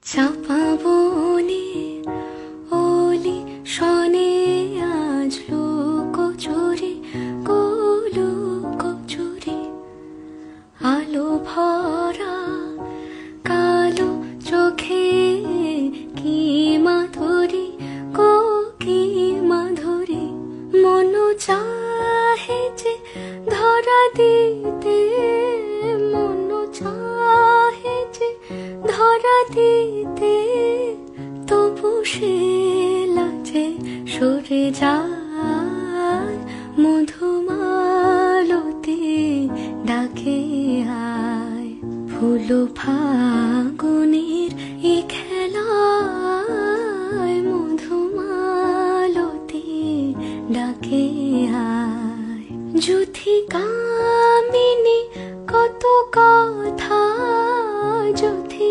চাপা বনে ওলি শনে আজ লুকোচুরি লুকোচুরি আলো ভরা কালো চোখে কি মাধুরী কি মাধুরী মন চাহে যে ধরা দিতে মন চাহে যে ধরা দিতে তবু সে লাজে সরে যায় মধুমালতি ডাকে আয় ফুল ফাগুনের এ খেলায় মধুমালতি ডাকে আয় যুথি কামিনী কত কথা যুথি